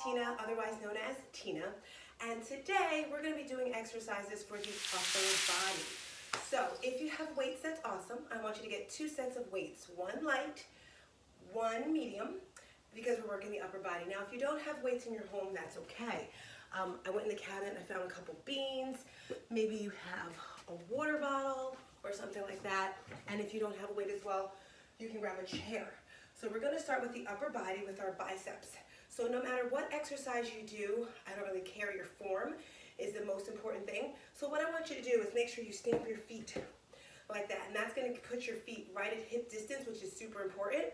Tina, otherwise known as Tina, and today we're going to be doing exercises for the upper body. So if you have weights, that's awesome. I want you to get 2 sets of weights, one light, one medium, because we're working the upper body. Now if you don't have weights in your home, that's okay. I went in the cabinet and I found a couple beans. Maybe you have a water bottle or something like that, and if you don't have a weight as well, you can grab a chair. So we're going to start with the upper body with our biceps. So no matter what exercise you do, I don't really care, your form is the most important thing. So what I want you to do is make sure you stamp your feet like that, and that's going to put your feet right at hip distance, which is super important.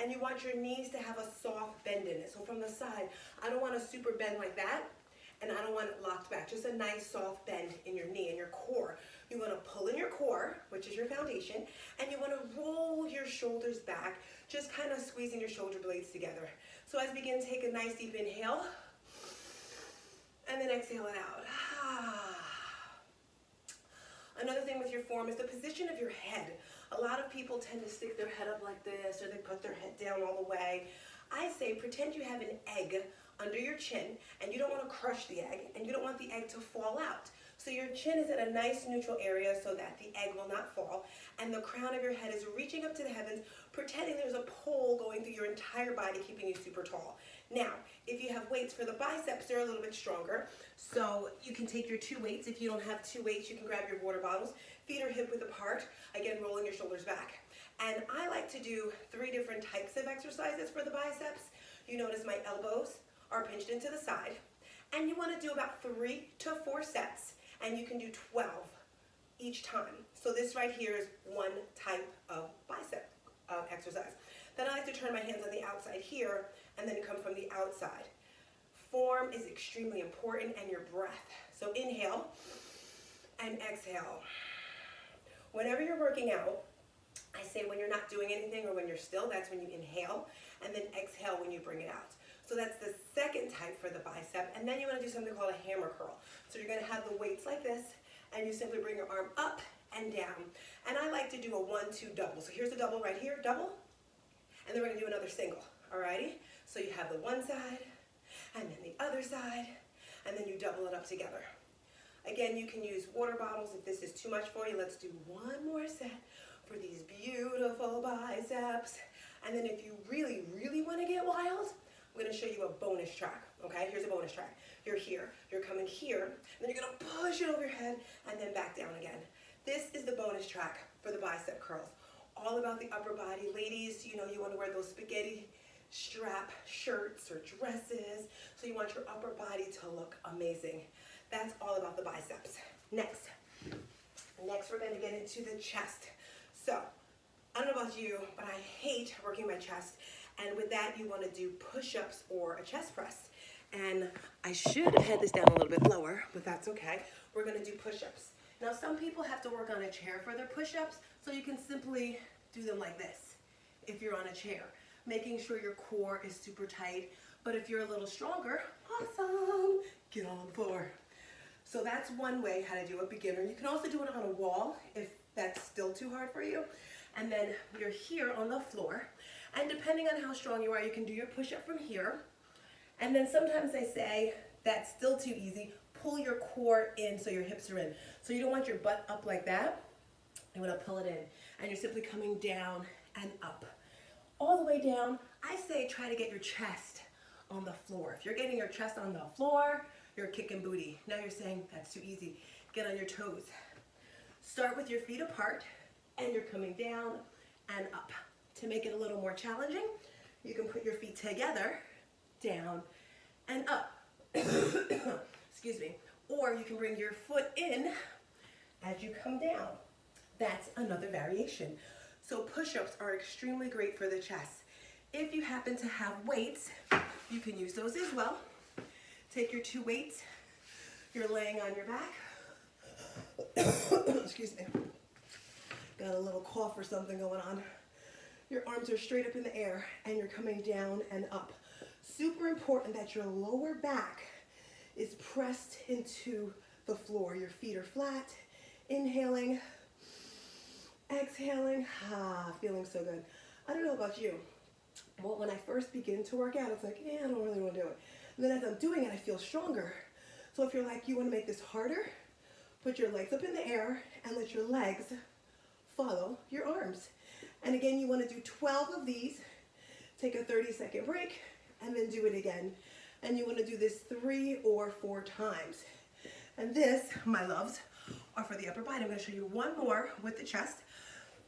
And you want your knees to have a soft bend in it. So from the side, I don't want a super bend like that, and I don't want it locked back. Just a nice soft bend in your knee and your core. You want to pull in your core, which is your foundation, and you want to roll your shoulders back, just kind of squeezing your shoulder blades together. So as we begin, take a nice deep inhale, and then exhale it out. Another thing with your form is the position of your head. A lot of people tend to stick their head up like this, or they put their head down all the way. I say pretend you have an egg under your chin, and you don't want to crush the egg, and you don't want the egg to fall out. So your chin is at a nice neutral area so that the egg will not fall, and the crown of your head is reaching up to the heavens, pretending there's a pole going through your entire body, keeping you super tall. Now, if you have weights for the biceps, they're a little bit stronger, so you can take your 2 weights. If you don't have 2 weights, you can grab your water bottles. Feet are hip width apart, again, rolling your shoulders back. And I like to do 3 different types of exercises for the biceps. You notice my elbows are pinched into the side, and you want to do about 3 to 4 sets, and you can do 12 each time. So this right here is one type of bicep exercise. Then I like to turn my hands on the outside here, and then come from the outside. Form is extremely important, and your breath. So inhale and exhale. Whenever you're working out, I say when you're not doing anything or when you're still, that's when you inhale, and then exhale when you bring it out. So that's the second type for the bicep, and then you want to do something called a hammer curl. So you're going to have the weights like this, and you simply bring your arm up and down. And I like to do a 1-2 double. So here's a double right here, double, and then we're going to do another single, alrighty? So you have the one side, and then the other side, and then you double it up together. Again, you can use water bottles if this is too much for you. Let's do one more set for these beautiful biceps. And then if you really, really want to get wild, I'm going to show you a bonus track, okay? Here's a bonus track. You're here, you're coming here, and then you're going to push it over your head and then back down again. This is the bonus track for the bicep curls. All about the upper body. Ladies, you know you want to wear those spaghetti strap shirts or dresses, so you want your upper body to look amazing. That's all about the biceps. Next we're going to get into the chest. So, I don't know about you, but I hate working my chest. And with that, you want to do push-ups or a chest press. And I should have had this down a little bit lower, but that's okay. We're going to do push-ups. Now, some people have to work on a chair for their push-ups, so you can simply do them like this if you're on a chair, making sure your core is super tight. But if you're a little stronger, awesome, get on the floor. So that's one way how to do a beginner. You can also do it on a wall if that's still too hard for you. And then you're here on the floor. And depending on how strong you are, you can do your push-up from here. And then sometimes they say that's still too easy. Pull your core in so your hips are in. So you don't want your butt up like that. You want to pull it in. And you're simply coming down and up. All the way down, I say try to get your chest on the floor. If you're getting your chest on the floor, you're kicking booty. Now you're saying that's too easy. Get on your toes. Start with your feet apart, and you're coming down and up. To make it a little more challenging, you can put your feet together, down and up. Excuse me. Or you can bring your foot in as you come down. That's another variation. So push-ups are extremely great for the chest. If you happen to have weights, you can use those as well. Take your 2 weights. You're laying on your back. Excuse me. Got a little cough or something going on. Your arms are straight up in the air, and you're coming down and up. Super important that your lower back is pressed into the floor. Your feet are flat. Inhaling, exhaling. Feeling so good. I don't know about you, Well, when I first begin to work out, it's like, I don't really want to do it. And then as I'm doing it, I feel stronger. So if you're like, you want to make this harder, put your legs up in the air and let your legs follow your arms. And again, you want to do 12 of these. Take a 30-second break and then do it again. And you want to do this 3 or 4 times. And this, my loves, are for the upper body. I'm going to show you one more with the chest.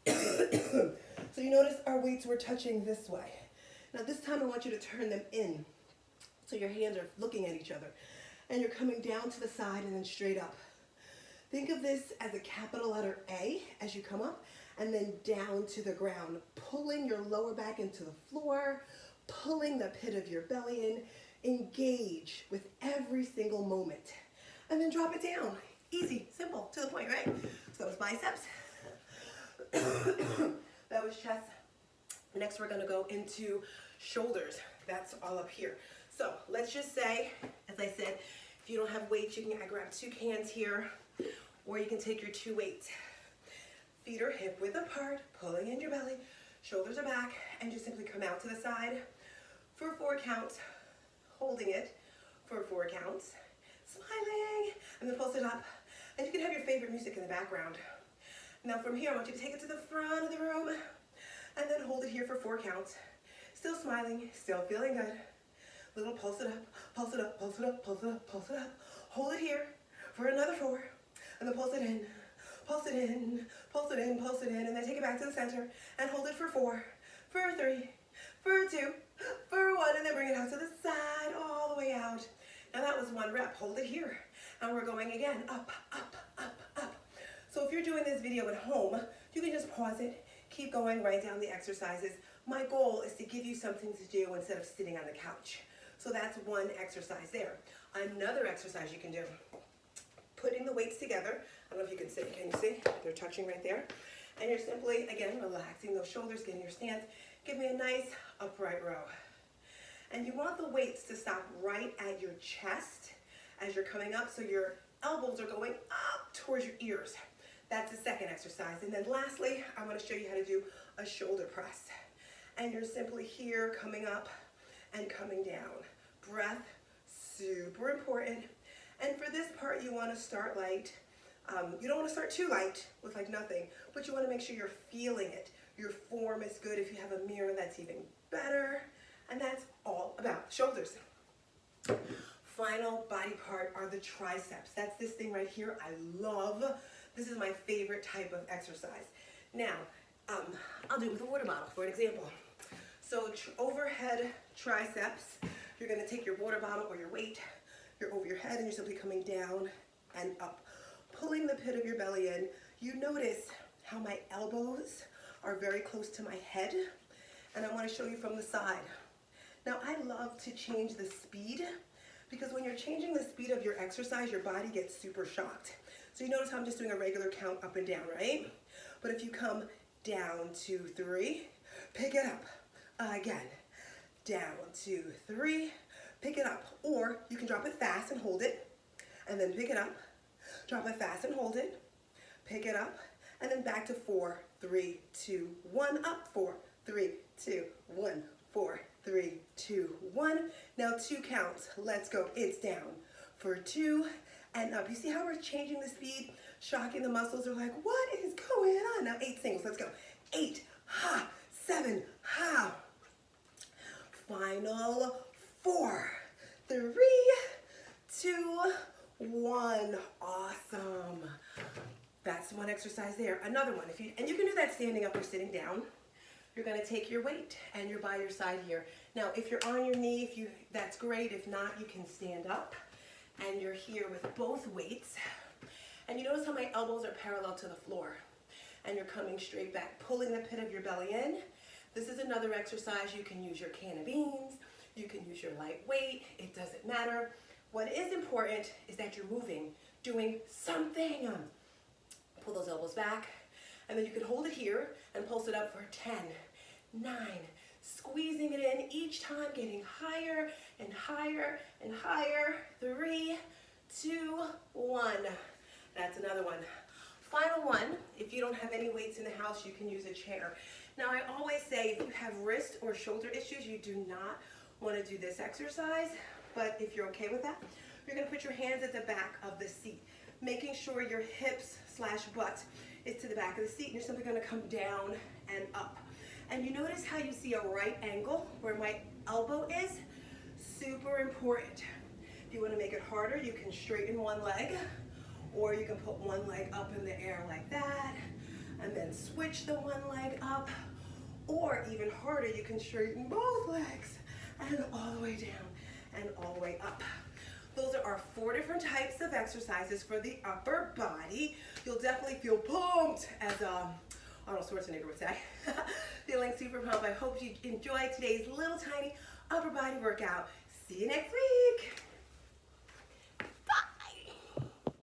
So you notice our weights were touching this way. Now this time I want you to turn them in. So your hands are looking at each other. And you're coming down to the side and then straight up. Think of this as a capital letter A as you come up and then down to the ground, pulling your lower back into the floor, pulling the pit of your belly in. Engage with every single moment. And then drop it down. Easy, simple, to the point, right? So that was biceps. That was chest. Next we're gonna go into shoulders. That's all up here. So let's just say, as I said, if you don't have weights, you can grab 2 cans here, or you can take your 2 weights. Feet are hip width apart, pulling in your belly, shoulders are back, and just simply come out to the side for 4 counts, holding it for 4 counts, smiling, and then pulse it up. And you can have your favorite music in the background. Now from here, I want you to take it to the front of the room, and then hold it here for 4 counts. Still smiling, still feeling good. Little pulse it up, pulse it up, pulse it up, pulse it up, pulse it up. Hold it here for another 4, and then pulse it in, pulse it in, pulse it in, pulse it in, and then take it back to the center, and hold it for 4, for 3, for 2, for 1, and then bring it out to the side, all the way out. Now that was 1 rep, hold it here. And we're going again, up, up, up, up. So if you're doing this video at home, you can just pause it, keep going, write down the exercises. My goal is to give you something to do instead of sitting on the couch. So that's 1 exercise there. Another exercise you can do, putting the weights together. I don't know if you can see, can you see? They're touching right there. And you're simply, again, relaxing those shoulders, getting your stance. Give me a nice upright row. And you want the weights to stop right at your chest as you're coming up, so your elbows are going up towards your ears. That's the second exercise. And then lastly, I want to show you how to do a shoulder press. And you're simply here, coming up and coming down. Breath, super important. And for this part, you want to start light. You don't want to start too light with like nothing, but you want to make sure you're feeling it. Your form is good. If you have a mirror, that's even better. And that's all about shoulders. Final body part are the triceps. That's this thing right here. I love. This is my favorite type of exercise. Now, I'll do it with a water bottle for an example. So overhead triceps, you're gonna take your water bottle or your weight, you're over your head and you're simply coming down and up, pulling the pit of your belly in. You notice how my elbows are very close to my head, and I wanna show you from the side. Now I love to change the speed, because when you're changing the speed of your exercise, your body gets super shocked. So you notice how I'm just doing a regular count up and down, right? But if you come down, 2, 3, pick it up. Again, down, 2, 3, pick it up. Or you can drop it fast and hold it, and then pick it up. Drop it fast and hold it, pick it up, and then back to 4, 3, 2, 1, up, 4, 3, 2, 1, 4, 3, 2, 1. Now 2 counts. Let's go. It's down for 2 and up. You see how we're changing the speed? Shocking the muscles. Are like, what is going on? Now 8 singles. Let's go. 8, ha, 7, ha. Final 4, 3, 2, 1. Awesome. That's 1 exercise there. Another one. And you can do that standing up or sitting down. You're going to take your weight and you're by your side here. Now, if you're on your knee, that's great. If not, you can stand up and you're here with both weights. And you notice how my elbows are parallel to the floor. And you're coming straight back, pulling the pit of your belly in. This is another exercise. You can use your can of beans. You can use your light weight. It doesn't matter. What is important is that you're moving, doing something. Pull those elbows back. And then you can hold it here and pulse it up for 10, 9, squeezing it in each time, getting higher and higher and higher. 3, 2, 1. That's another one. Final one, if you don't have any weights in the house, you can use a chair. Now I always say if you have wrist or shoulder issues, you do not want to do this exercise, but if you're okay with that, you're going to put your hands at the back of the seat, making sure your hips / butt is to the back of the seat, and you're simply going to come down and up. And you notice how you see a right angle where my elbow is? Super important. If you want to make it harder, you can straighten one leg, or you can put one leg up in the air like that, and then switch the one leg up, or even harder, you can straighten both legs and all the way down and all the way up. Those are our 4 different types of exercises for the upper body. You'll definitely feel pumped, as Arnold Schwarzenegger would say. Feeling super pumped. I hope you enjoyed today's little tiny upper body workout. See you next week.